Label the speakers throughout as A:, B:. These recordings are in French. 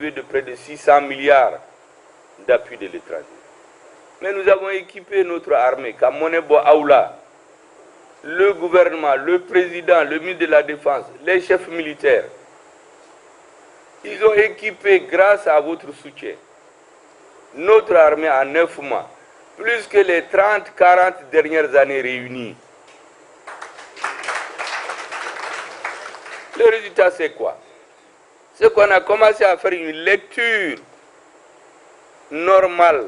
A: de près de 600 milliards d'appui de l'étranger. Mais nous avons équipé notre armée, Kamonebo Aoula, le gouvernement, le président, le ministre de la Défense, les chefs militaires. Ils ont équipé, grâce à votre soutien, notre armée en 9 mois, plus que les 30-40 dernières années réunies. Le résultat, c'est quoi? C'est qu'on a commencé à faire une lecture normale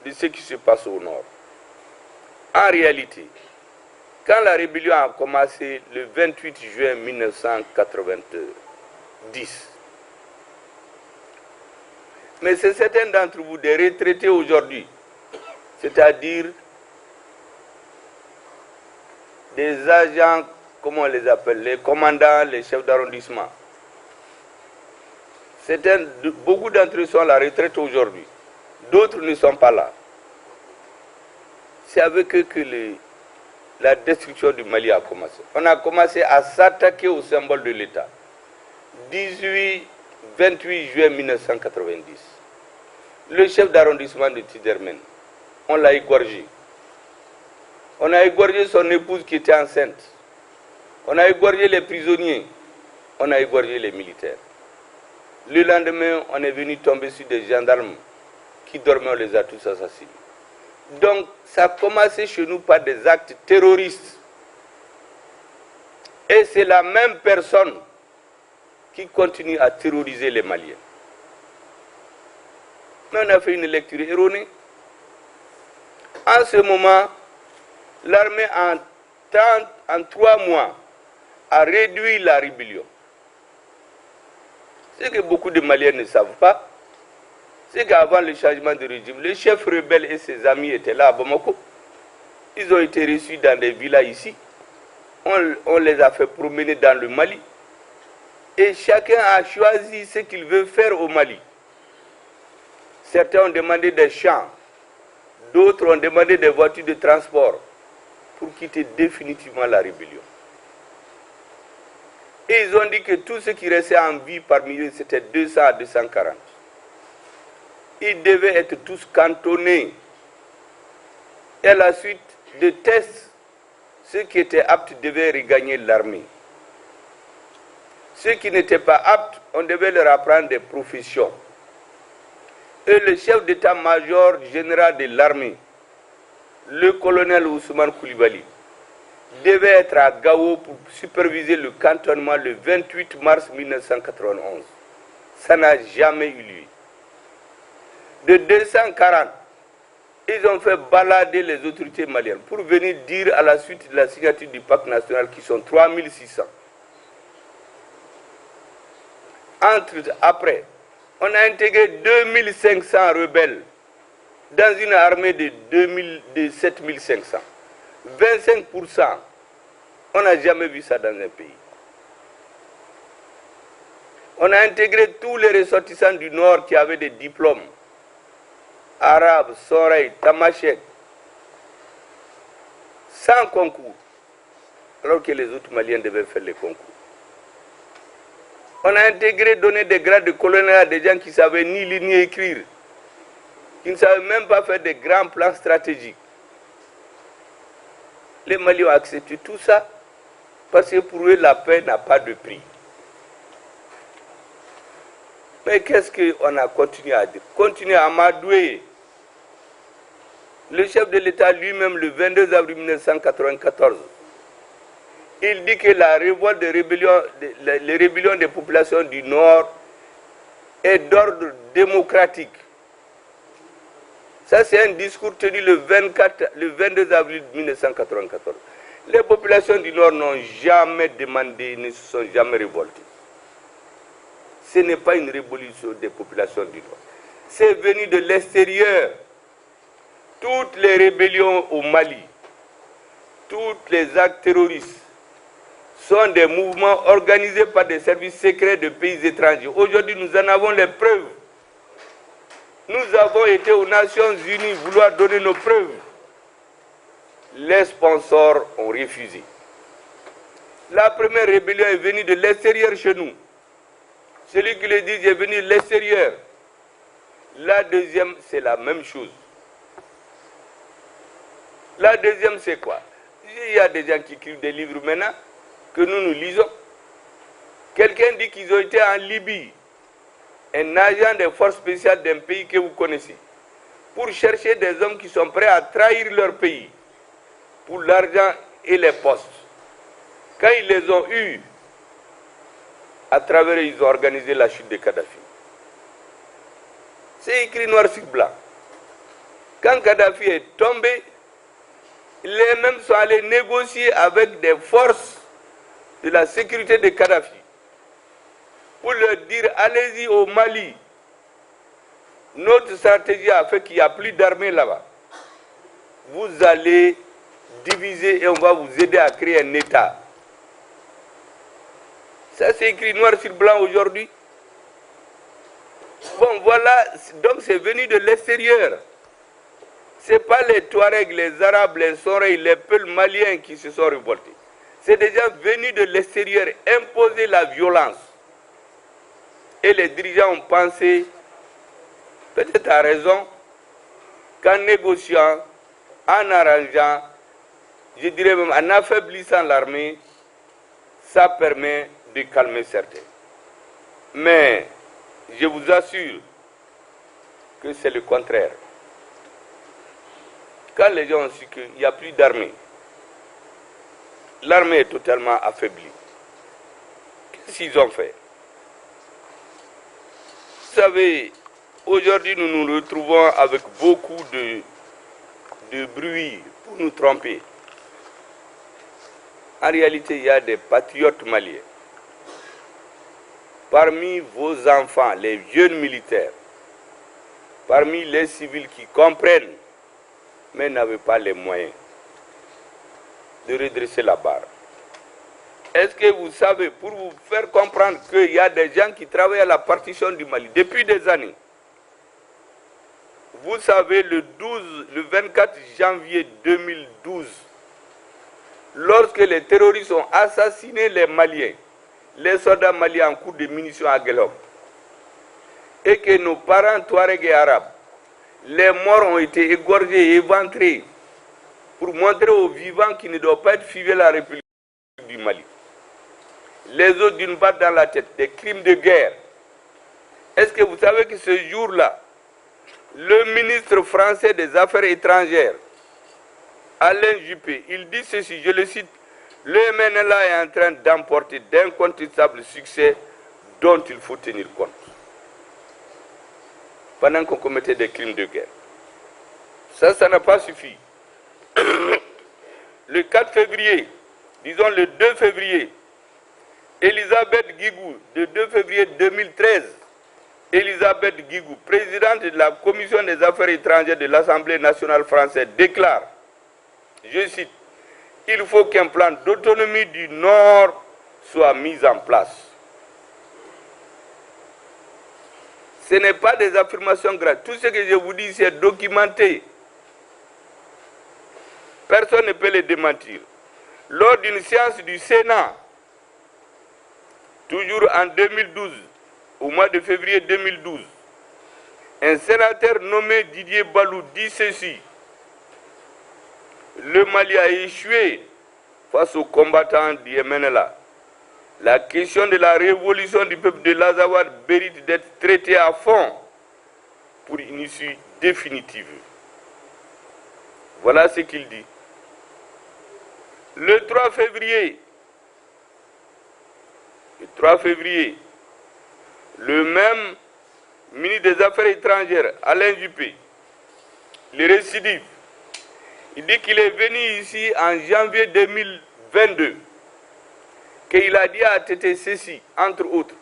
A: de ce qui se passe au nord. En réalité, quand la rébellion a commencé le 28 juin 1990, mais c'est certains d'entre vous, des retraités aujourd'hui, c'est-à-dire des agents, comment on les appelle, les commandants, les chefs d'arrondissement. Beaucoup d'entre eux sont à la retraite aujourd'hui. D'autres ne sont pas là. C'est avec eux que la destruction du Mali a commencé. On a commencé à s'attaquer au symbole de l'État. 28 juin 1990. Le chef d'arrondissement de Tidermen, on l'a égorgé. On a égorgé son épouse qui était enceinte. On a égorgé les prisonniers. On a égorgé les militaires. Le lendemain, on est venu tomber sur des gendarmes qui dormaient, on les a tous assassinés. Donc, ça a commencé chez nous par des actes terroristes. Et c'est la même personne qui continue à terroriser les Maliens. Mais on a fait une lecture erronée. En ce moment, l'armée, en 3 mois, a réduit la rébellion. Ce que beaucoup de Maliens ne savent pas, c'est qu'avant le changement de régime, le chef rebelle et ses amis étaient là à Bamako. Ils ont été reçus dans des villas ici. On les a fait promener dans le Mali. Et chacun a choisi ce qu'il veut faire au Mali. Certains ont demandé des champs, d'autres ont demandé des voitures de transport pour quitter définitivement la rébellion. Et ils ont dit que tout ce qui restait en vie parmi eux, c'était 200 à 240. Ils devaient être tous cantonnés. Et à la suite de tests, ceux qui étaient aptes devaient regagner l'armée. Ceux qui n'étaient pas aptes, on devait leur apprendre des professions. Et le chef d'état-major général de l'armée, le colonel Ousmane Koulibaly, devait être à Gao pour superviser le cantonnement le 28 mars 1991. Ça n'a jamais eu lieu. De 240, ils ont fait balader les autorités maliennes pour venir dire à la suite de la signature du pacte national qui sont 3600. Après, on a intégré 2500 rebelles dans une armée de 7500. 25%. On n'a jamais vu ça dans un pays. On a intégré tous les ressortissants du Nord qui avaient des diplômes. Arabes, Soreil, Tamashek. Sans concours. Alors que les autres Maliens devaient faire les concours. On a intégré, donné des grades de colonel à des gens qui ne savaient ni lire ni écrire. Qui ne savaient même pas faire des grands plans stratégiques. Les Maliens ont accepté tout ça parce que pour eux, la paix n'a pas de prix. Mais qu'est-ce qu'on a continué à dire? Continuer à amadouer. Le chef de l'État lui-même, le 22 avril 1994, il dit que la révolte les rébellions des populations du Nord est d'ordre démocratique. Ça, c'est un discours tenu le 22 avril 1994. Les populations du Nord n'ont jamais demandé, ne se sont jamais révoltées. Ce n'est pas une révolution des populations du Nord. C'est venu de l'extérieur. Toutes les rébellions au Mali, tous les actes terroristes sont des mouvements organisés par des services secrets de pays étrangers. Aujourd'hui, nous en avons les preuves. Nous avons été aux Nations Unies vouloir donner nos preuves. Les sponsors ont refusé. La première rébellion est venue de l'extérieur chez nous. Celui qui le dit, j'ai venu de l'extérieur. La deuxième, c'est la même chose. La deuxième, c'est quoi? Il y a des gens qui écrivent des livres maintenant que nous lisons. Quelqu'un dit qu'ils ont été en Libye, un agent des forces spéciales d'un pays que vous connaissez, pour chercher des hommes qui sont prêts à trahir leur pays pour l'argent et les postes. Quand ils les ont eus, à travers eux, ils ont organisé la chute de Kadhafi. C'est écrit noir sur blanc. Quand Kadhafi est tombé, les mêmes sont allés négocier avec des forces de la sécurité de Kadhafi pour leur dire, allez-y au Mali. Notre stratégie a fait qu'il n'y a plus d'armée là-bas. Vous allez diviser et on va vous aider à créer un État. Ça, c'est écrit noir sur blanc aujourd'hui. Bon, voilà, donc c'est venu de l'extérieur. Ce n'est pas les Touaregs, les Arabes, les Soreilles, les peuples maliens qui se sont révoltés. C'est des gens venus de l'extérieur imposer la violence. Et les dirigeants ont pensé, peut-être à raison, qu'en négociant, en arrangeant, je dirais même en affaiblissant l'armée, ça permet de calmer certains. Mais je vous assure que c'est le contraire. Quand les gens ont su qu'il n'y a plus d'armée, l'armée est totalement affaiblie. Qu'est-ce qu'ils ont fait? Vous savez, aujourd'hui nous nous retrouvons avec beaucoup de bruit pour nous tromper. En réalité, il y a des patriotes maliens. Parmi vos enfants, les jeunes militaires, parmi les civils qui comprennent, mais n'avaient pas les moyens de redresser la barre. Est-ce que vous savez, pour vous faire comprendre qu'il y a des gens qui travaillent à la partition du Mali depuis des années, vous savez, le 24 janvier 2012, lorsque les terroristes ont assassiné les Maliens, les soldats maliens en cours de munitions à Guelhom, et que nos parents Touaregs et Arabes, les morts ont été égorgés et éventrés pour montrer aux vivants qu'ils ne doivent pas être fivés la République du Mali. Les autres d'une balle dans la tête, des crimes de guerre. Est-ce que vous savez que ce jour-là, le ministre français des Affaires étrangères, Alain Juppé, il dit ceci, je le cite, le MNLA est en train d'emporter d'incontestables succès dont il faut tenir compte. Pendant qu'on commettait des crimes de guerre. Ça n'a pas suffi. Le 4 février, disons le 2 février, Elisabeth Guigou, le 2 février 2013, Elisabeth Guigou, présidente de la Commission des Affaires étrangères de l'Assemblée nationale française, déclare, je cite, il faut qu'un plan d'autonomie du Nord soit mis en place. Ce n'est pas des affirmations graves. Tout ce que je vous dis, c'est documenté. Personne ne peut le démentir. Lors d'une séance du Sénat, toujours en 2012, au mois de février 2012, un sénateur nommé Didier Balou dit ceci. Le Mali a échoué face aux combattants du MNLA. La question de la révolution du peuple de l'Azawad mérite d'être traitée à fond pour une issue définitive. Voilà ce qu'il dit. Le 3 février, le même ministre des Affaires étrangères, Alain Juppé, le récidive, il dit qu'il est venu ici en janvier 2022, qu'il a dit à TT ceci, entre autres,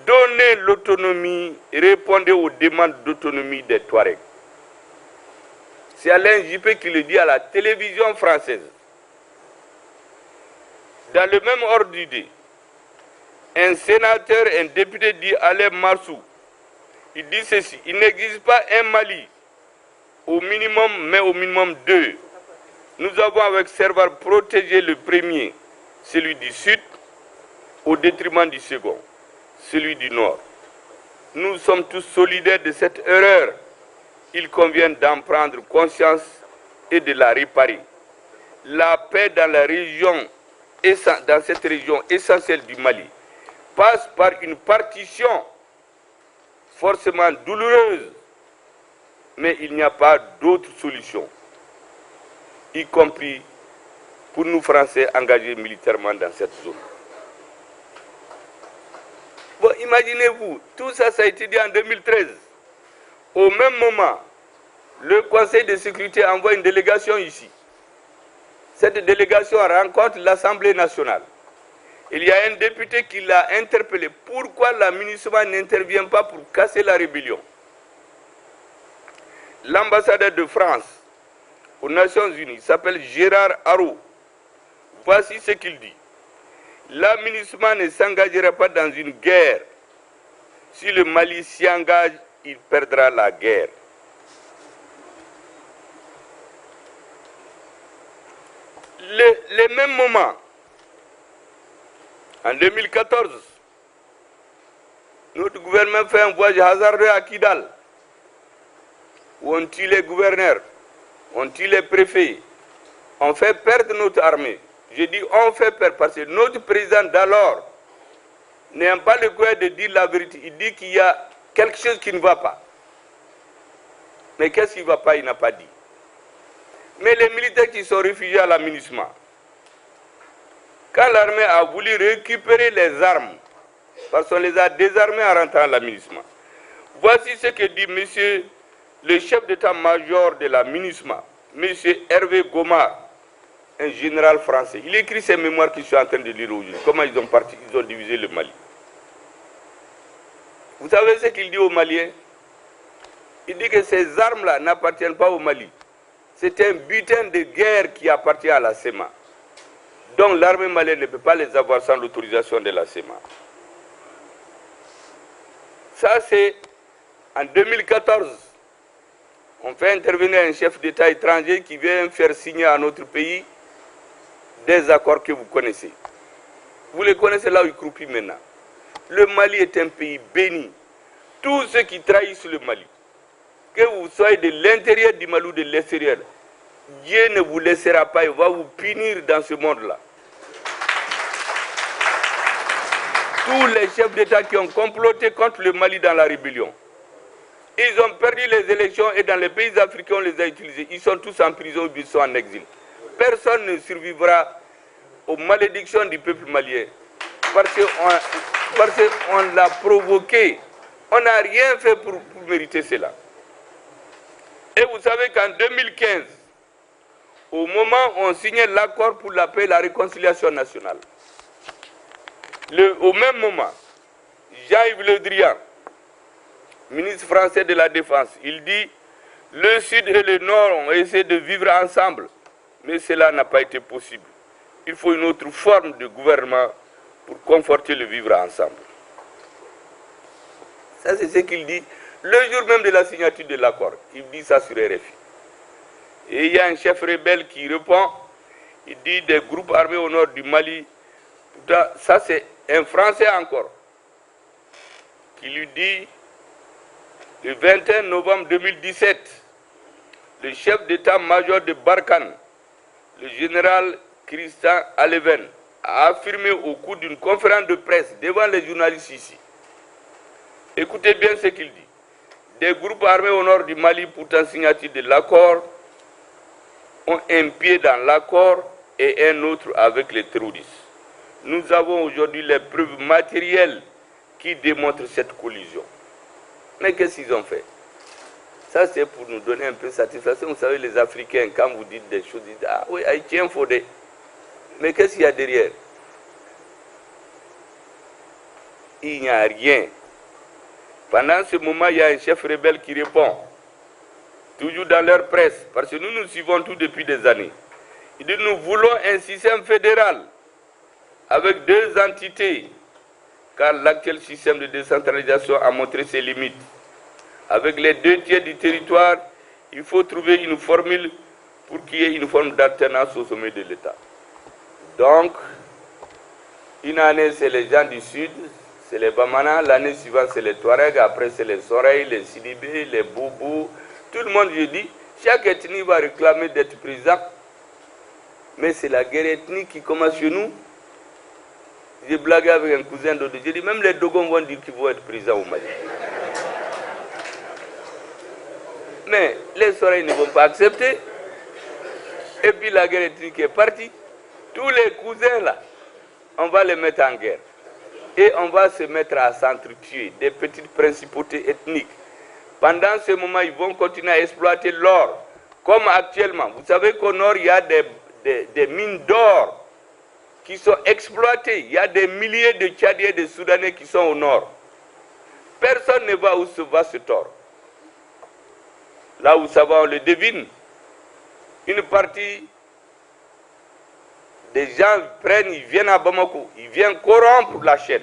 A: donner l'autonomie, répondre aux demandes d'autonomie des Touaregs. C'est Alain Juppé qui le dit à la télévision française. Dans le même ordre d'idée, un sénateur, un député dit Alain Marsou, il dit ceci, il n'existe pas un Mali, au minimum, mais au minimum deux. Nous avons avec Serval protégé le premier, celui du Sud, au détriment du second. celui du Nord. Nous sommes tous solidaires de cette erreur. Il convient d'en prendre conscience et de la réparer. La paix dans la région, dans cette région essentielle du Mali, passe par une partition forcément douloureuse, mais il n'y a pas d'autre solution, y compris pour nous Français engagés militairement dans cette zone. Bon, imaginez-vous, tout ça, ça a été dit en 2013. Au même moment, le Conseil de sécurité envoie une délégation ici. Cette délégation rencontre l'Assemblée nationale. Il y a un député qui l'a interpellé. Pourquoi la MINUSMA n'intervient pas pour casser la rébellion? L'ambassadeur de France aux Nations Unies s'appelle Gérard Haro. Voici ce qu'il dit. La MINUSMA ne s'engagera pas dans une guerre. Si le Mali s'y engage, il perdra la guerre. Le même moment, en 2014, notre gouvernement fait un voyage hasardeux à Kidal, où on tue les gouverneurs, on tue les préfets, on fait perdre notre armée. Je dis on fait perdre parce que notre président d'alors n'a pas le courage de dire la vérité. Il dit qu'il y a quelque chose qui ne va pas. Mais qu'est-ce qui ne va pas, il n'a pas dit. Mais les militaires qui sont réfugiés à la MINUSMA, quand l'armée a voulu récupérer les armes, parce qu'on les a désarmés en rentrant à la MINUSMA, voici ce que dit monsieur le chef d'état-major de la MINUSMA, monsieur Hervé Gomard, un général français. Il écrit ses mémoires que je suis en train de lire aujourd'hui. Comment ils ont divisé le Mali. Vous savez ce qu'il dit aux Maliens? Il dit que ces armes-là n'appartiennent pas au Mali. C'est un butin de guerre qui appartient à la SEMA. Donc l'armée malienne ne peut pas les avoir sans l'autorisation de la SEMA. Ça c'est en 2014. On fait intervenir un chef d'État étranger qui vient faire signer à notre pays des accords que vous connaissez. Vous les connaissez là où il croupit maintenant. Le Mali est un pays béni. Tous ceux qui trahissent le Mali, que vous soyez de l'intérieur du Mali ou de l'extérieur, Dieu ne vous laissera pas, il va vous punir dans ce monde-là. Tous les chefs d'État qui ont comploté contre le Mali dans la rébellion, ils ont perdu les élections et dans les pays africains, on les a utilisés. Ils sont tous en prison ou ils sont en exil. Personne ne survivra aux malédictions du peuple malien parce qu'on l'a provoqué. On n'a rien fait pour mériter cela. Et vous savez qu'en 2015, au moment où on signait l'accord pour la paix et la réconciliation nationale, au même moment, Jean-Yves Le Drian, ministre français de la Défense, il dit « Le Sud et le Nord ont essayé de vivre ensemble, mais cela n'a pas été possible. Il faut une autre forme de gouvernement pour conforter le vivre ensemble. » Ça, c'est ce qu'il dit le jour même de la signature de l'accord. Il dit ça sur RFI. Et il y a un chef rebelle qui répond, il dit des groupes armés au nord du Mali. Ça, c'est un Français encore, qui lui dit, le 21 novembre 2017, le chef d'état-major de Barkhane, le général Christian Aleven, a affirmé au cours d'une conférence de presse devant les journalistes ici. Écoutez bien ce qu'il dit. Des groupes armés au nord du Mali, pourtant signataires de l'accord, ont un pied dans l'accord et un autre avec les terroristes. Nous avons aujourd'hui les preuves matérielles qui démontrent cette collision. Mais qu'est-ce qu'ils ont fait? Ça, c'est pour nous donner un peu de satisfaction. Vous savez, les Africains, quand vous dites des choses, ils disent « Ah oui, Haïtien, Fodé. » Mais qu'est-ce qu'il y a derrière? Il n'y a rien. Pendant ce moment, il y a un chef rebelle qui répond, toujours dans leur presse, parce que nous nous suivons tout depuis des années. Il dit, nous voulons un système fédéral avec deux entités, car l'actuel système de décentralisation a montré ses limites. Avec les 2/3 du territoire, il faut trouver une formule pour qu'il y ait une forme d'alternance au sommet de l'État. Donc, une année, c'est les gens du Sud, c'est les Bamana, l'année suivante c'est les Touaregs, après c'est les Soreilles, les Sidibé, les Boubou. Tout le monde, je dis, chaque ethnie va réclamer d'être président. Mais c'est la guerre ethnique qui commence chez nous. J'ai blagué avec un cousin d'Odo. J'ai dit, même les Dogons vont dire qu'ils vont être présidents au Mali. Mais les Soreilles ne vont pas accepter. Et puis la guerre ethnique est partie. Tous les cousins là, on va les mettre en guerre. Et on va se mettre à s'entretuer des petites principautés ethniques. Pendant ce moment, ils vont continuer à exploiter l'or. Comme actuellement. Vous savez qu'au nord, il y a des mines d'or qui sont exploitées. Il y a des milliers de Tchadiens et de Soudanais qui sont au nord. Personne ne va où se va ce or. Là où ça va, on le devine. Une partie des gens prennent, ils viennent à Bamako, ils viennent corrompre la chaîne.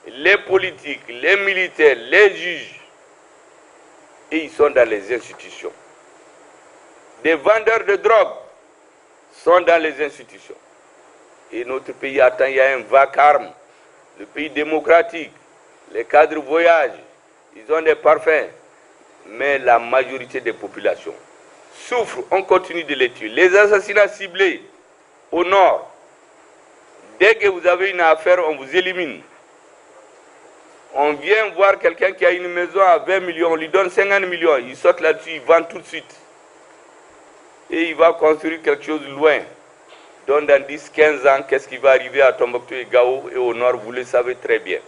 A: Les politiques, les militaires, les juges, et ils sont dans les institutions. Des vendeurs de drogue sont dans les institutions. Et notre pays attend, il y a un vacarme. Le pays démocratique, les cadres voyagent, ils ont des parfums. Mais la majorité des populations souffrent, on continue de les tuer. Les assassinats ciblés au nord, dès que vous avez une affaire, on vous élimine. On vient voir quelqu'un qui a une maison à 20 millions, on lui donne 50 millions, il saute là-dessus, il vend tout de suite. Et il va construire quelque chose loin. Donc dans 10-15 ans, qu'est-ce qui va arriver à Tombouctou et Gao et au nord, vous le savez très bien.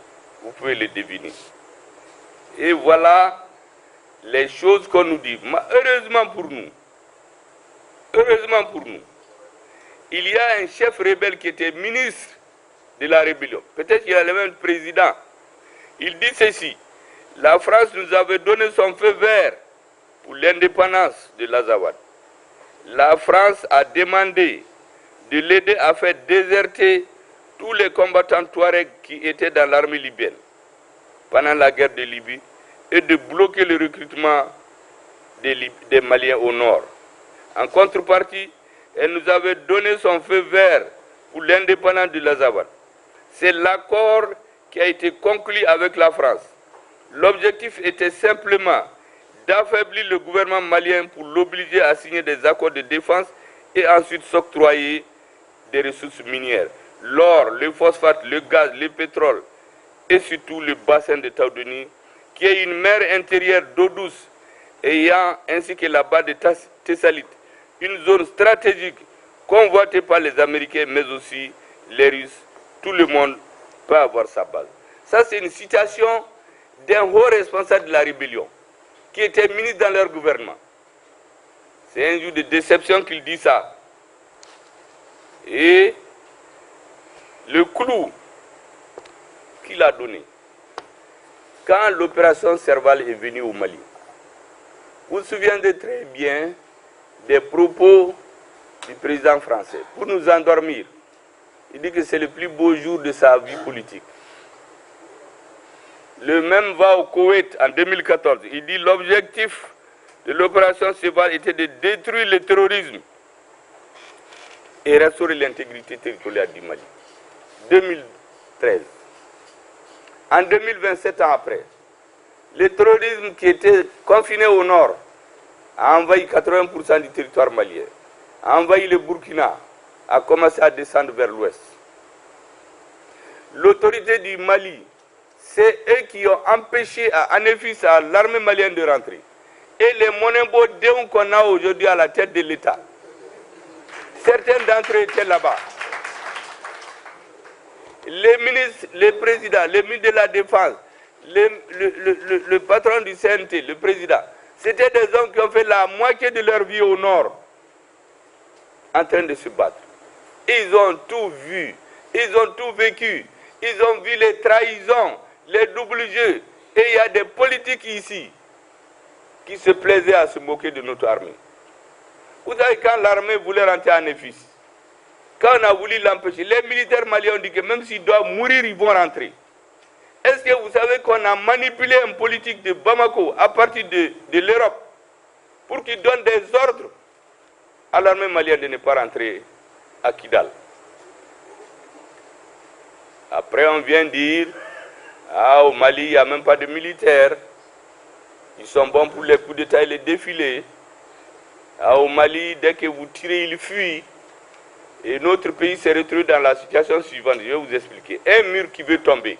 A: Vous pouvez le deviner. Et voilà les choses qu'on nous dit. Mais heureusement pour nous, il y a un chef rebelle qui était ministre de la rébellion. Peut-être qu'il y a le même président. Il dit ceci: la France nous avait donné son feu vert pour l'indépendance de l'Azawad. La France a demandé de l'aider à faire déserter tous les combattants touaregs qui étaient dans l'armée libyenne pendant la guerre de Libye et de bloquer le recrutement des Maliens au nord. En contrepartie, elle nous avait donné son feu vert pour l'indépendance de l'Azawad. C'est l'accord qui a été conclu avec la France. L'objectif était simplement d'affaiblir le gouvernement malien pour l'obliger à signer des accords de défense et ensuite s'octroyer des ressources minières. L'or, le phosphate, le gaz, le pétrole et surtout le bassin de Taoudeni, qui est une mer intérieure d'eau douce, ainsi que la baie de Thessalite, une zone stratégique convoitée par les Américains, mais aussi les Russes. Tout le monde peut avoir sa base. Ça, c'est une citation d'un haut responsable de la rébellion, qui était ministre dans leur gouvernement. C'est un jour de déception qu'il dit ça. Et le clou qu'il a donné, quand l'opération Serval est venue au Mali, vous vous souvenez très bien des propos du président français. Pour nous endormir, il dit que c'est le plus beau jour de sa vie politique. Le même va au Koweït en 2014. Il dit l'objectif de l'opération Serval était de détruire le terrorisme et restaurer l'intégrité territoriale du Mali. 2013. En 2027 ans après, le terrorisme qui était confiné au nord a envahi 80% du territoire malien, a envahi le Burkina, a commencé à descendre vers l'ouest. L'autorité du Mali, c'est eux qui ont empêché à Anefis, à l'armée malienne de rentrer. Et les Monembo Déon qu'on a aujourd'hui à la tête de l'État, certains d'entre eux étaient là-bas. Les ministres, les présidents, les ministres de la Défense, le patron du CNT, le président, c'était des hommes qui ont fait la moitié de leur vie au nord, en train de se battre. Ils ont tout vu, ils ont tout vécu, ils ont vu les trahisons, les doubles jeux. Et il y a des politiques ici qui se plaisaient à se moquer de notre armée. Vous savez, quand l'armée voulait rentrer en Néfis, quand on a voulu l'empêcher, les militaires maliens ont dit que même s'ils doivent mourir, ils vont rentrer. Est-ce que vous savez qu'on a manipulé une politique de Bamako à partir de l'Europe pour qu'ils donnent des ordres à l'armée malienne de ne pas rentrer à Kidal? Après, on vient dire, Ah, au Mali, il n'y a même pas de militaires. Ils sont bons pour les coups d'État et les défilés. Ah, au Mali, dès que vous tirez, ils fuient. Et notre pays s'est retrouvé dans la situation suivante. Je vais vous expliquer. Un mur qui veut tomber.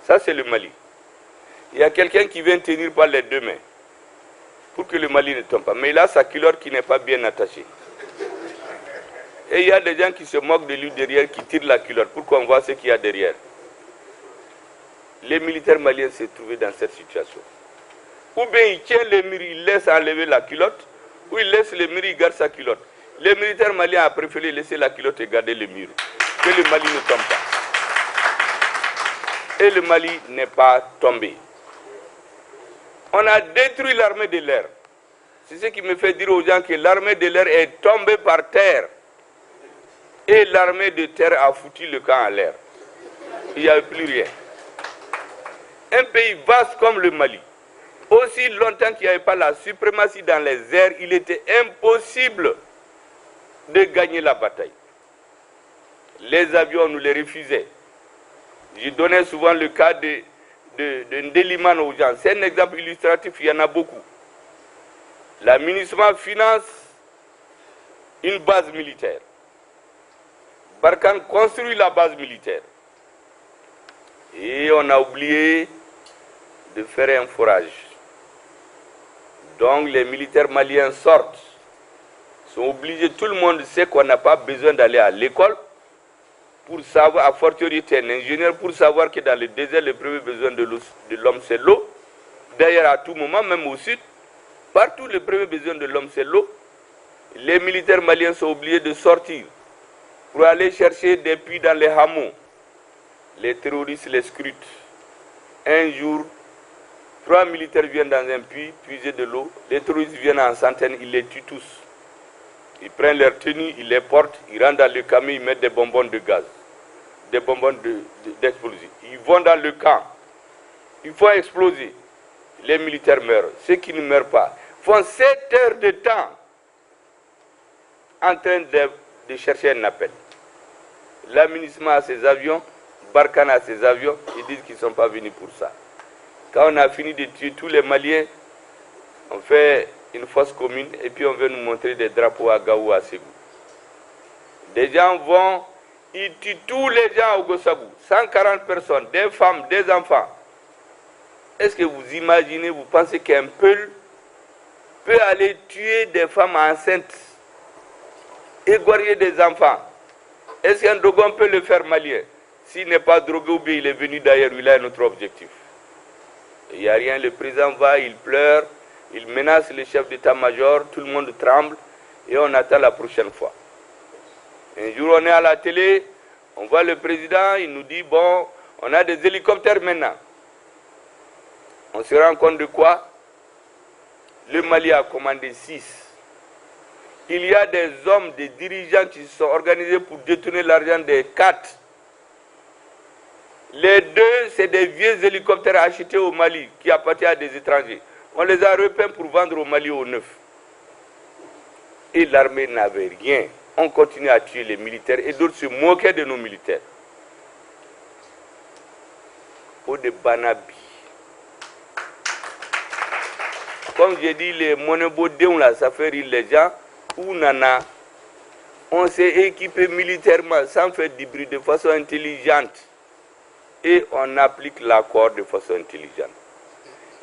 A: Ça, c'est le Mali. Il y a quelqu'un qui vient tenir par les deux mains pour que le Mali ne tombe pas. Mais il a sa culotte qui n'est pas bien attachée. Et il y a des gens qui se moquent de lui derrière, qui tirent la culotte pour qu'on voit ce qu'il y a derrière. Les militaires maliens se trouvaient dans cette situation. Ou bien il tient le mur, il laisse enlever la culotte, ou il laisse le mur, il garde sa culotte. Les militaires maliens ont préféré laisser la culotte et garder le mur. Que le Mali ne tombe pas. Et le Mali n'est pas tombé. On a détruit l'armée de l'air. C'est ce qui me fait dire aux gens que l'armée de l'air est tombée par terre. Et l'armée de terre a foutu le camp en l'air. Il n'y avait plus rien. Un pays vaste comme le Mali, aussi longtemps qu'il n'y avait pas la suprématie dans les airs, il était impossible de gagner la bataille. Les avions nous les refusaient. Je donnais souvent le cas de Ndeliman aux gens. C'est un exemple illustratif, il y en a beaucoup. La MINUSMA finance une base militaire. Barkhane construit la base militaire. Et on a oublié de faire un forage. Donc les militaires maliens sortent, sont obligés, tout le monde sait qu'on n'a pas besoin d'aller à l'école pour savoir, à fortiori un ingénieur, pour savoir que dans le désert, le premier besoin de l'homme c'est l'eau. D'ailleurs, à tout moment, même au sud, partout le premier besoin de l'homme c'est l'eau. Les militaires maliens sont obligés de sortir pour aller chercher des puits dans les hameaux. Les terroristes les scrutent. Un jour, 3 militaires viennent dans un puits, puiser de l'eau. Les terroristes viennent en centaines, ils les tuent tous. Ils prennent leurs tenues, ils les portent, ils rentrent dans le camion, ils mettent des bonbons de gaz, des bonbons d'explosifs. Ils vont dans le camp, ils font exploser. Les militaires meurent. Ceux qui ne meurent pas font 7 heures de temps en train de chercher un appel. La MINUSMA a ses avions, Barkhane a ses avions, ils disent qu'ils ne sont pas venus pour ça. Quand on a fini de tuer tous les Maliens, on fait une fosse commune et puis on veut nous montrer des drapeaux à Gao ou à Ségou. Des gens vont, ils tuent tous les gens au Gossabou, 140 personnes, des femmes, des enfants. Est-ce que vous imaginez, vous pensez qu'un Peul peut aller tuer des femmes enceintes, égorger des enfants? Est-ce qu'un Dogon peut le faire malien? S'il n'est pas drogué ou bien il est venu d'ailleurs, il a un autre objectif. Il n'y a rien, le président va, il pleure, il menace le chef d'état-major, tout le monde tremble et on attend la prochaine fois. Un jour on est à la télé, on voit le président, il nous dit bon, on a des hélicoptères maintenant. On se rend compte de quoi? Le Mali a commandé 6. Il y a des hommes, des dirigeants qui se sont organisés pour détourner l'argent des 4. Les 2, c'est des vieux hélicoptères achetés au Mali qui appartiennent à des étrangers. On les a repeints pour vendre au Mali au neuf. Et l'armée n'avait rien. On continue à tuer les militaires et d'autres se moquaient de nos militaires. Au de Banabi. Comme j'ai dit, les monobodéons là, ça fait rire les gens. Ou nana, on s'est équipé militairement sans faire du bruit de façon intelligente. Et on applique l'accord de façon intelligente.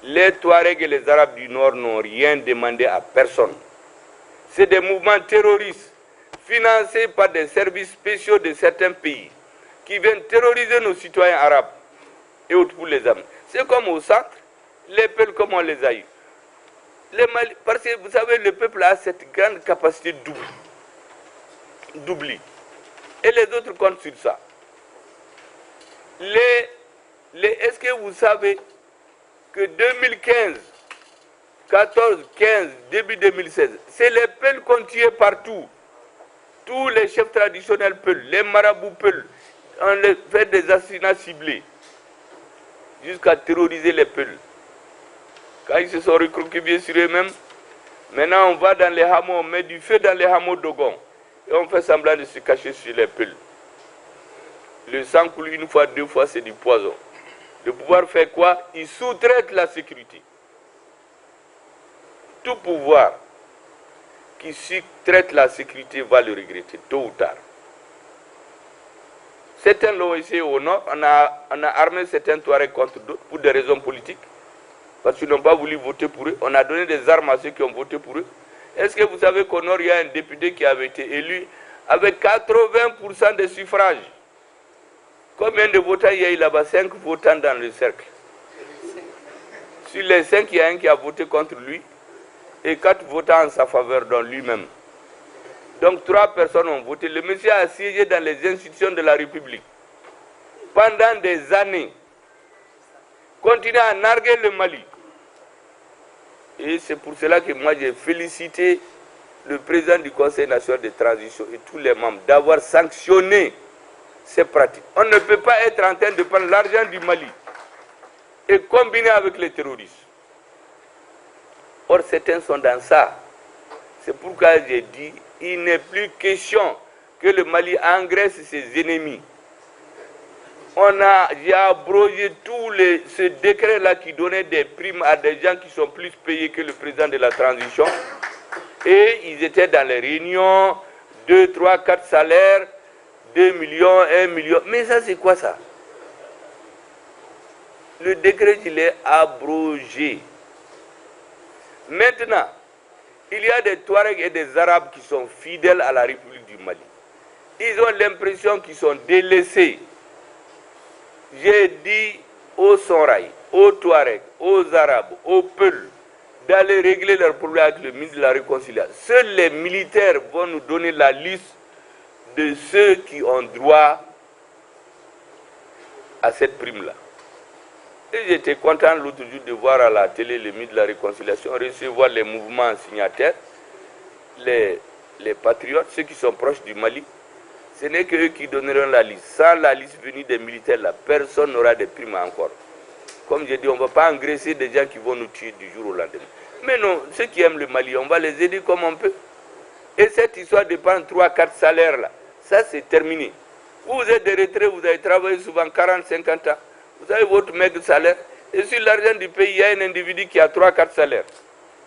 A: Les Touaregs et les Arabes du Nord n'ont rien demandé à personne. C'est des mouvements terroristes financés par des services spéciaux de certains pays qui viennent terroriser nos citoyens arabes et autres pour les âmes. C'est comme au centre, les peuples comme on les a eu. Parce que vous savez, le peuple a cette grande capacité d'oubli. Et les autres comptent sur ça. Est-ce que vous savez que 2015, 14, 15, début 2016, c'est les Peuls qu'on tuait partout. Tous les chefs traditionnels Peuls, les marabouts Peuls, on les fait des assassinats ciblés jusqu'à terroriser les Peuls. Quand ils se sont recroquevillés sur eux-mêmes, maintenant on va dans les hameaux, on met du feu dans les hameaux d'Ogon et on fait semblant de se cacher sur les Peuls. Le sang coule une fois, 2 fois, c'est du poison. Le pouvoir fait quoi? Il sous-traite la sécurité. Tout pouvoir qui sous-traite la sécurité va le regretter, tôt ou tard. Certains l'ont essayé au nord, on a armé certains Touaregs contre d'autres pour des raisons politiques, parce qu'ils n'ont pas voulu voter pour eux. On a donné des armes à ceux qui ont voté pour eux. Est-ce que vous savez qu'au nord, il y a un député qui avait été élu avec 80% des suffrages? Combien de votants il y a eu là-bas? 5 votants dans le cercle. Sur les 5, il y a un qui a voté contre lui et 4 votants en sa faveur, dans lui-même. Donc 3 personnes ont voté. Le monsieur a siégé dans les institutions de la République pendant des années. Continue à narguer le Mali. Et c'est pour cela que moi j'ai félicité le président du Conseil national de transition et tous les membres d'avoir sanctionné ces pratiques. On ne peut pas être en train de prendre l'argent du Mali et combiner avec les terroristes. Or, certains sont dans ça. C'est pourquoi j'ai dit, il n'est plus question que le Mali engraisse ses ennemis. J'ai abrogé ce décret-là qui donnait des primes à des gens qui sont plus payés que le président de la transition. Et ils étaient dans les réunions, 2, 3, 4 salaires, 2 millions, 1 million. Mais ça, c'est quoi ça? Le décret, il est abrogé. Maintenant, il y a des Touaregs et des Arabes qui sont fidèles à la République du Mali. Ils ont l'impression qu'ils sont délaissés. J'ai dit aux Sonraï, aux Touaregs, aux Arabes, aux Peuls, d'aller régler leurs problèmes avec le ministre de la Réconciliation. Seuls les militaires vont nous donner la liste de ceux qui ont droit à cette prime-là. Et j'étais content l'autre jour de voir à la télé le ministre de la Réconciliation recevoir les mouvements signataires, les patriotes, ceux qui sont proches du Mali. Ce n'est qu'eux qui donneront la liste. Sans la liste venue des militaires, là, personne n'aura de primes encore. Comme je dis, on ne va pas engraisser des gens qui vont nous tuer du jour au lendemain. Mais non, ceux qui aiment le Mali, on va les aider comme on peut. Et cette histoire de prendre 3-4 salaires, là, ça c'est terminé. Vous êtes des retraités, vous avez travaillé souvent 40-50 ans. Vous avez votre maigre salaire. Et sur l'argent du pays, il y a un individu qui a 3-4 salaires.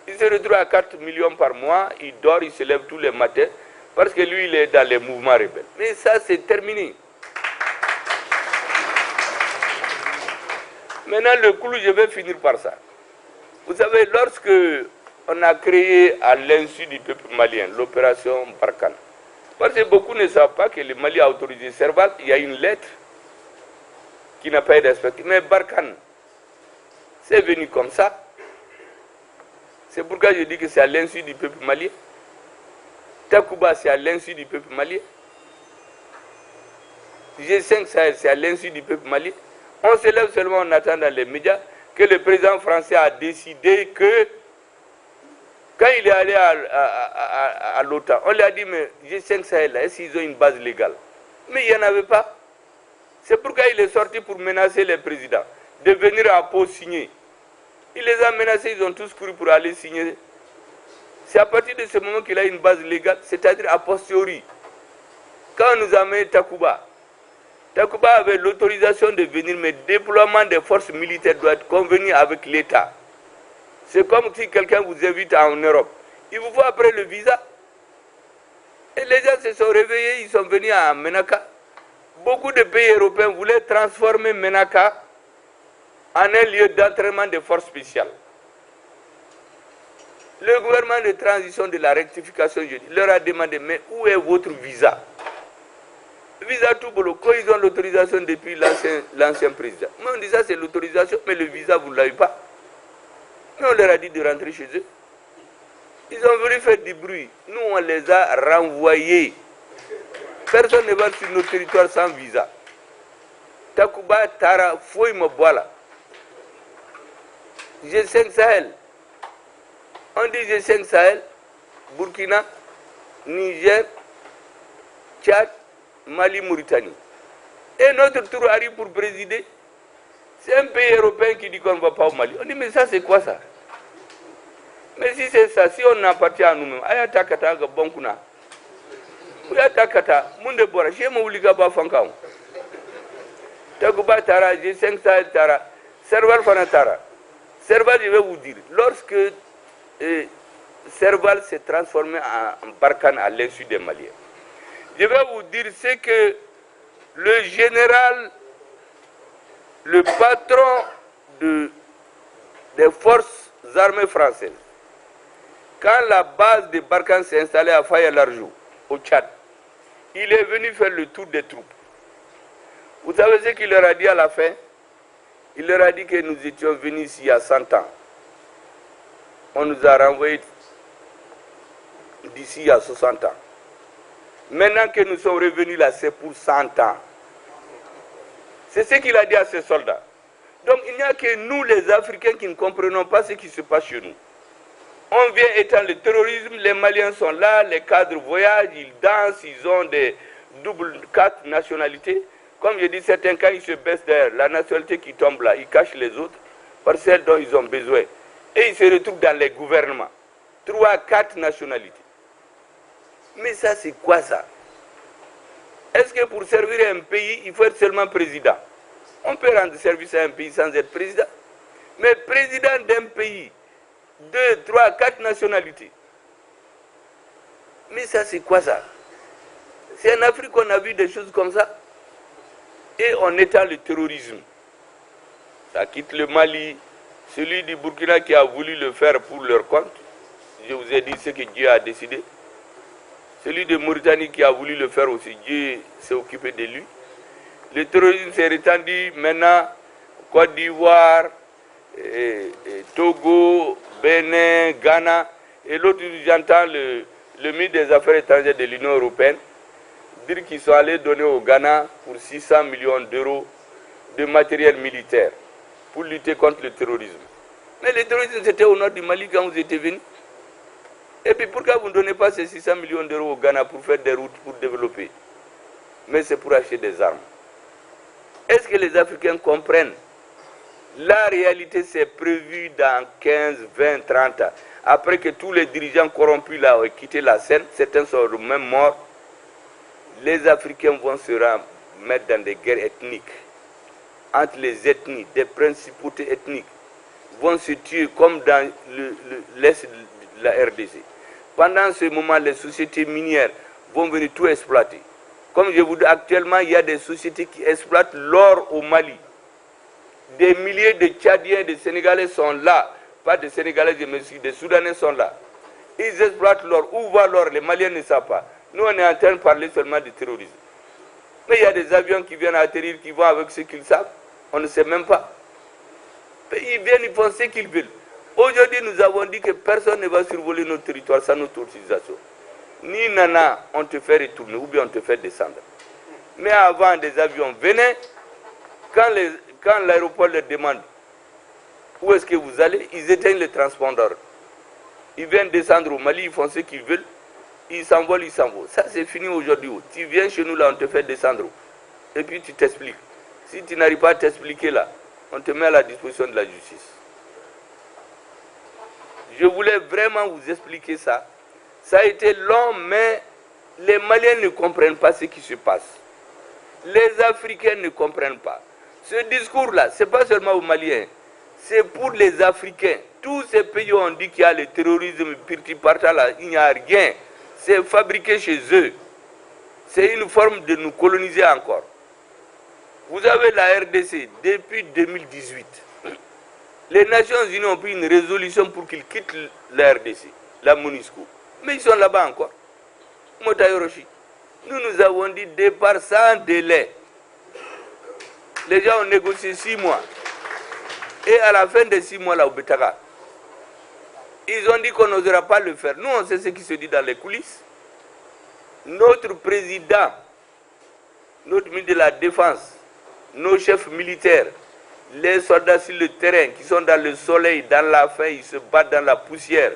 A: Il se retrouve à 4 millions par mois, il dort, il se lève tous les matins, parce que lui, il est dans les mouvements rebelles. Mais ça, c'est terminé. Maintenant, le clou, je vais finir par ça. Vous savez, lorsque on a créé à l'insu du peuple malien l'opération Barkhane, parce que beaucoup ne savent pas que le Mali a autorisé Serval, il y a une lettre qui n'a pas été respectée. Mais Barkhane, c'est venu comme ça. C'est pourquoi je dis que c'est à l'insu du peuple malien. Takuba, c'est à l'insu du peuple malien. G5 Sahel, c'est à l'insu du peuple malien. On se lève seulement, on attend dans les médias que le président français a décidé que, quand il est allé à l'OTAN, on lui a dit, mais G5 Sahel, est-ce qu'ils ont une base légale? Mais il n'y en avait pas. C'est pourquoi il est sorti pour menacer les présidents de venir à Pau signer. Il les a menacés, ils ont tous couru pour aller signer. C'est à partir de ce moment qu'il a une base légale, c'est-à-dire a posteriori. Quand on nous a amené Takuba, Takuba avait l'autorisation de venir, mais le déploiement des forces militaires doit être convenu avec l'État. C'est comme si quelqu'un vous invite en Europe. Il vous faut après le visa. Et les gens se sont réveillés, ils sont venus à Menaka. Beaucoup de pays européens voulaient transformer Menaka en un lieu d'entraînement des forces spéciales. Le gouvernement de transition de la rectification, je dis, leur a demandé, mais où est votre visa? Visa tout boulot, quand ils ont l'autorisation depuis l'ancien président. Mais on dit ça, c'est l'autorisation, mais le visa, vous ne l'avez pas. Mais on leur a dit de rentrer chez eux. Ils ont voulu faire du bruit. Nous, on les a renvoyés. Personne ne va sur notre territoire sans visa. Takuba, Tara, Foy, Moboala. G5 Sahel. On dit G5 Sahel, Burkina, Niger, Tchad, Mali, Mauritanie. Et notre tour arrive pour présider. C'est un pays européen qui dit qu'on ne va pas au Mali. On dit, mais ça, c'est quoi ça? Mais si c'est ça, si on appartient à nous-mêmes, Ayatakata, Bonkuna, Ayatakata, Munde Bora, chez Moulika Bafankao, Takuba Tara, G5 Sahel Tara, Serval Fanatara. Serval, je vais vous dire, lorsque Serval s'est transformé en Barkhane à l'insu des Maliens, je vais vous dire ce que le général, le patron des forces armées françaises, quand la base de Barkhane s'est installée à Faya-Largeau, au Tchad, il est venu faire le tour des troupes. Vous savez ce qu'il leur a dit à la fin? Il leur a dit que nous étions venus ici il y a 100 ans. On nous a renvoyés d'ici il y a 60 ans. Maintenant que nous sommes revenus là, c'est pour 100 ans. C'est ce qu'il a dit à ses soldats. Donc il n'y a que nous les Africains qui ne comprenons pas ce qui se passe chez nous. On vient étendre le terrorisme, les Maliens sont là, les cadres voyagent, ils dansent, ils ont des doubles 4 nationalités. Comme je dis, certains quand ils se baissent derrière, la nationalité qui tombe là, ils cachent les autres par celle dont ils ont besoin. Et ils se retrouvent dans les gouvernements. 3, 4 nationalités. Mais ça, c'est quoi ça? Est-ce que pour servir un pays, il faut être seulement président? On peut rendre service à un pays sans être président. Mais président d'un pays, 2, 3, 4 nationalités. Mais ça, c'est quoi ça? C'est en Afrique qu'on a vu des choses comme ça. Et on étend le terrorisme. Ça quitte le Mali. Celui du Burkina qui a voulu le faire pour leur compte. Je vous ai dit ce que Dieu a décidé. Celui de Mauritanie qui a voulu le faire aussi, Dieu s'est occupé de lui. Le terrorisme s'est répandu maintenant Côte d'Ivoire, Togo, Bénin, Ghana. Et l'autre, j'entends le ministre des Affaires étrangères de l'Union européenne dire qu'ils sont allés donner au Ghana pour 600 millions d'euros de matériel militaire pour lutter contre le terrorisme. Mais le terrorisme, c'était au nord du Mali quand vous étiez venus. Et puis pourquoi vous ne donnez pas ces 600 millions d'euros au Ghana pour faire des routes, pour développer? Mais c'est pour acheter des armes. Est-ce que les Africains comprennent? La réalité, c'est prévu dans 15, 20, 30 ans. Après que tous les dirigeants corrompus là ont quitté la scène, certains sont même morts, les Africains vont se mettre dans des guerres ethniques. Entre les ethnies, des principautés ethniques vont se tuer comme dans l'Est de la RDC. Pendant ce moment, les sociétés minières vont venir tout exploiter. Comme je vous dis, actuellement, il y a des sociétés qui exploitent l'or au Mali. Des milliers de Tchadiens et de Sénégalais sont là. Pas de Sénégalais, mais des Soudanais sont là. Ils exploitent l'or. Où va l'or? Les Maliens ne savent pas. Nous, on est en train de parler seulement de terrorisme. Mais il y a des avions qui viennent atterrir, qui vont avec ce qu'ils savent. On ne sait même pas. Ils viennent, ils font ce qu'ils veulent. Aujourd'hui, nous avons dit que personne ne va survoler notre territoire sans notre autorisation. Ni nana, on te fait retourner ou bien on te fait descendre. Mais avant, des avions venaient. Quand l'aéroport leur demande où est-ce que vous allez, ils éteignent le transpondeur. Ils viennent descendre au Mali, ils font ce qu'ils veulent. Ils s'envolent, ils s'envolent. Ça, c'est fini aujourd'hui. Tu viens chez nous, là, on te fait descendre. Et puis, tu t'expliques. Si tu n'arrives pas à t'expliquer, là, on te met à la disposition de la justice. Je voulais vraiment vous expliquer ça. Ça a été long, mais les Maliens ne comprennent pas ce qui se passe. Les Africains ne comprennent pas. Ce discours-là, ce n'est pas seulement aux Maliens. C'est pour les Africains. Tous ces pays ont dit qu'il y a le terrorisme, pirti-parta, là, il n'y a rien. C'est fabriqué chez eux. C'est une forme de nous coloniser encore. Vous avez la RDC depuis 2018. Les Nations Unies ont pris une résolution pour qu'ils quittent la RDC, la MONUSCO. Mais ils sont là-bas encore. Motayoroshi. Nous avons dit départ sans délai. Les gens ont négocié 6 mois. Et à la fin des 6 mois, là, au Betaga, ils ont dit qu'on n'osera pas le faire. Nous, on sait ce qui se dit dans les coulisses. Notre président, notre ministre de la Défense, nos chefs militaires, les soldats sur le terrain qui sont dans le soleil, dans la faim, ils se battent dans la poussière.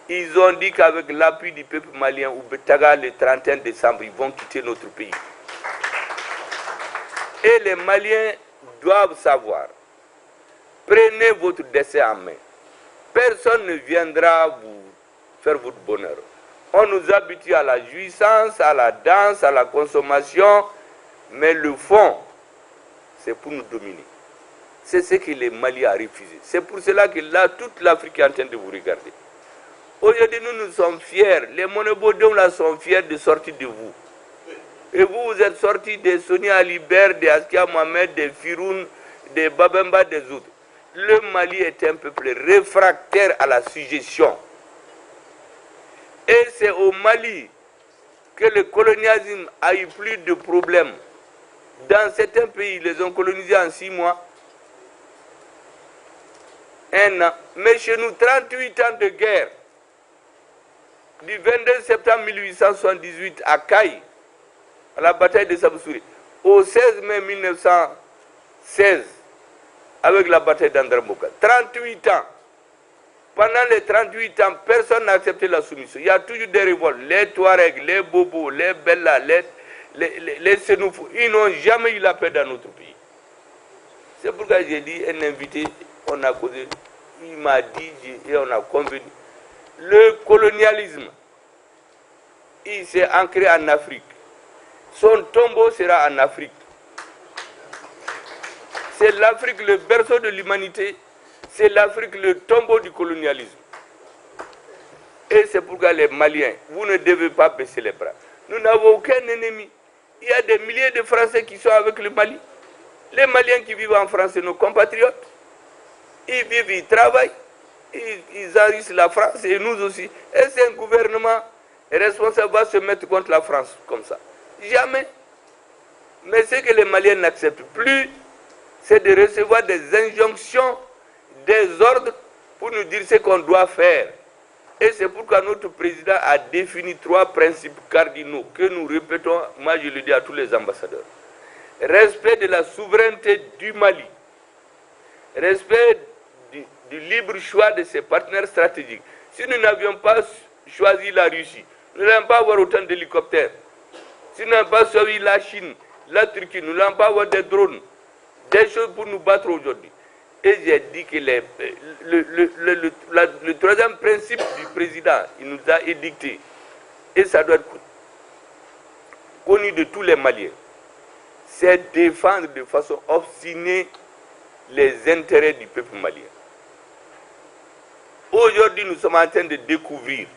A: Ils ont dit qu'avec l'appui du peuple malien, au Betaga, le 31 décembre, ils vont quitter notre pays. Et les Maliens doivent savoir, prenez votre destin en main. Personne ne viendra vous faire votre bonheur. On nous habitue à la jouissance, à la danse, à la consommation, mais le fond, c'est pour nous dominer. C'est ce que le Mali a refusé. C'est pour cela que là, toute l'Afrique est en train de vous regarder. Aujourd'hui, nous sommes fiers. Les Monobodons là sont fiers de sortir de vous. Et vous, vous êtes sortis de Sonia Alibert, de Askia Mohamed, de Firoun, de Babemba, des autres. Le Mali est un peuple réfractaire à la suggestion. Et c'est au Mali que le colonialisme a eu plus de problèmes. Dans certains pays, ils les ont colonisés en 6 mois, 1 an. Mais chez nous, 38 ans de guerre. Du 22 septembre 1878 à Caille, à la bataille de Sabousouri, au 16 mai 1916, avec la bataille d'Andramboka. 38 ans. Pendant les 38 ans, personne n'a accepté la soumission. Il y a toujours des révoltes. Les Touaregs, les Bobos, les Bella, les Sénoufous, ils n'ont jamais eu la paix dans notre pays. C'est pourquoi j'ai dit, un invité, on a causé, il m'a dit, et on a convenu. Le colonialisme, il s'est ancré en Afrique. Son tombeau sera en Afrique. C'est l'Afrique le berceau de l'humanité. C'est l'Afrique le tombeau du colonialisme. Et c'est pourquoi les Maliens, vous ne devez pas baisser les bras. Nous n'avons aucun ennemi. Il y a des milliers de Français qui sont avec le Mali. Les Maliens qui vivent en France, c'est nos compatriotes. Ils vivent, ils travaillent, ils enrichissent la France et nous aussi. Est-ce qu'un gouvernement responsable va se mettre contre la France comme ça? Jamais. Mais ce que les Maliens n'acceptent plus, c'est de recevoir des injonctions, des ordres pour nous dire ce qu'on doit faire. Et c'est pourquoi notre président a défini 3 principes cardinaux que nous répétons, moi je le dis à tous les ambassadeurs. Respect de la souveraineté du Mali. Respect du libre choix de ses partenaires stratégiques. Si nous n'avions pas choisi la Russie, nous n'allons pas avoir autant d'hélicoptères. Si nous n'avons pas choisi la Chine, la Turquie, nous n'allons pas avoir des drones, des choses pour nous battre aujourd'hui. Et j'ai dit que le 3e principe du président, il nous a édicté, et ça doit être connu de tous les Maliens, c'est défendre de façon obstinée les intérêts du peuple malien. Aujourd'hui, nous sommes en train de découvrir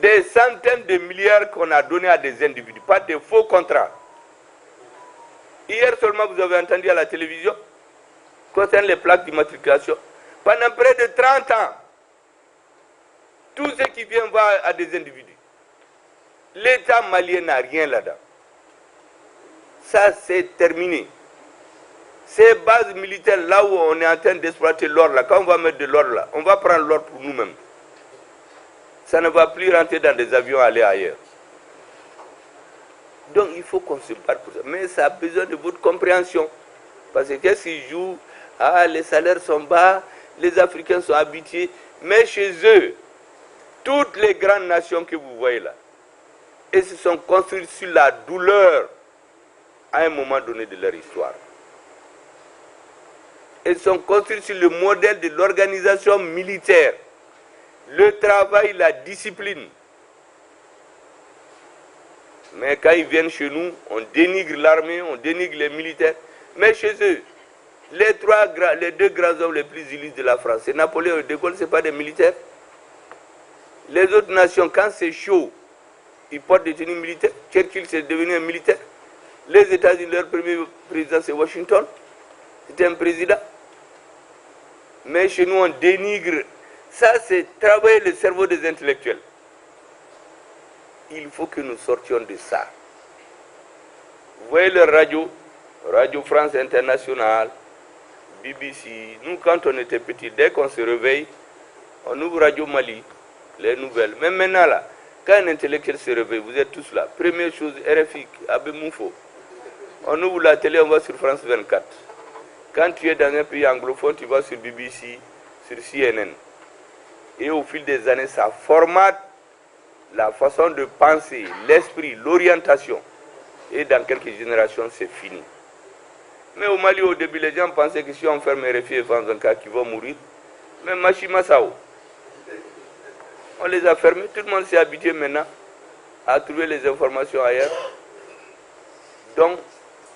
A: des centaines de milliards qu'on a donnés à des individus, pas de faux contrats. Hier seulement, vous avez entendu à la télévision, concernant les plaques d'immatriculation, pendant près de 30 ans, tout ce qui vient va à des individus. L'État malien n'a rien là-dedans. Ça, c'est terminé. Ces bases militaires, là où on est en train d'exploiter l'or, là, quand on va mettre de l'or là, on va prendre l'or pour nous-mêmes. Ça ne va plus rentrer dans des avions, aller ailleurs. Donc, il faut qu'on se batte pour ça. Mais ça a besoin de votre compréhension. Parce que qu'est-ce qu'ils jouent? Ah, les salaires sont bas, les Africains sont habitués. Mais chez eux, toutes les grandes nations que vous voyez là, elles se sont construites sur la douleur à un moment donné de leur histoire. Elles sont construites sur le modèle de l'organisation militaire, le travail, la discipline. Mais quand ils viennent chez nous, on dénigre l'armée, on dénigre les militaires. Mais chez eux, les 2 grands hommes les plus illustres de la France, c'est Napoléon et De Gaulle, ce n'est pas des militaires. Les autres nations, quand c'est chaud, ils portent des tenues militaires. Churchill, c'est devenu un militaire. Les États-Unis, leur premier président, c'est Washington. C'était un président. Mais chez nous, on dénigre. Ça, c'est travailler le cerveau des intellectuels. Il faut que nous sortions de ça. Vous voyez le Radio France Internationale, BBC. Nous, quand on était petits, dès qu'on se réveille, on ouvre Radio Mali, les nouvelles. Même maintenant, là, quand un intellectuel se réveille, vous êtes tous là. Première chose, RFI, Abé Moufo. On ouvre la télé, on va sur France 24. Quand tu es dans un pays anglophone, tu vas sur BBC, sur CNN. Et au fil des années, ça formate la façon de penser, l'esprit, l'orientation. Et dans quelques générations, c'est fini. Mais au Mali, au début, les gens pensaient que si on ferme RFI et France 24, qu'ils vont mourir. Mais Machima Sao, on les a fermés. Tout le monde s'est habitué maintenant à trouver les informations ailleurs. Donc,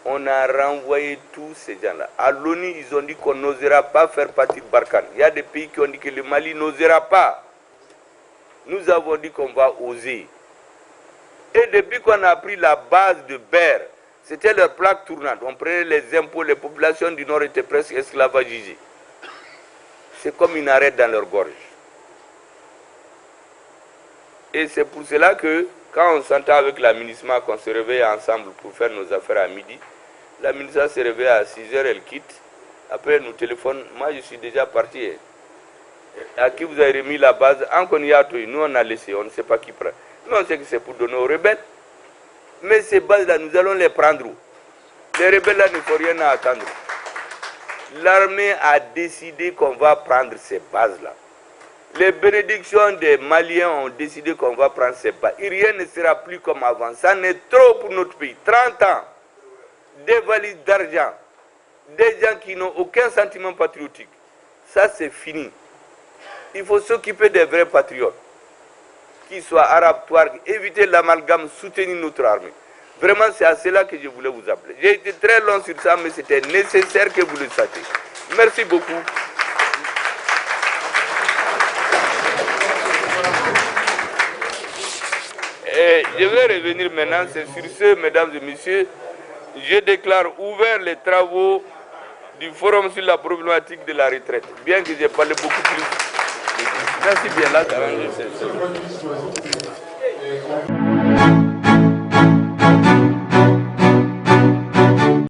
A: on a renvoyé tous ces gens-là. À l'ONU, ils ont dit qu'on n'osera pas faire partie de Barkhane. Il y a des pays qui ont dit que le Mali n'osera pas. Nous avons dit qu'on va oser. Et depuis qu'on a pris la base de Ber, c'était leur plaque tournante. On prenait les impôts, les populations du Nord étaient presque esclavagisées. C'est comme une arête dans leur gorge. Et c'est pour cela que, quand on s'entend avec la MINUSMA, qu'on se réveille ensemble pour faire nos affaires à midi, la MINUSMA se réveille à 6h, elle quitte. Après, elle nous téléphone. Moi, je suis déjà parti. À qui vous avez remis la base? Nous, on a laissé, on ne sait pas qui prend. Mais on sait que c'est pour donner aux rebelles. Mais ces bases-là, nous allons les prendre où? Les rebelles-là ne font rien à attendre. L'armée a décidé qu'on va prendre ces bases-là. Les bénédictions des Maliens ont décidé qu'on va prendre ces bases. Et rien ne sera plus comme avant. Ça n'est trop pour notre pays. 30 ans, des valises d'argent, des gens qui n'ont aucun sentiment patriotique. Ça, c'est fini. Il faut s'occuper des vrais patriotes, qu'ils soient arabes, touaregs, éviter l'amalgame, soutenir notre armée. Vraiment, c'est à cela que je voulais vous appeler. J'ai été très long sur ça, mais c'était nécessaire que vous le sachiez. Merci beaucoup. Et je vais revenir maintenant, c'est sur ce, mesdames et messieurs, je déclare ouvert les travaux du forum sur la problématique de la retraite, bien que j'ai parlé beaucoup plus. Merci bien, là, d'arranger cette chose.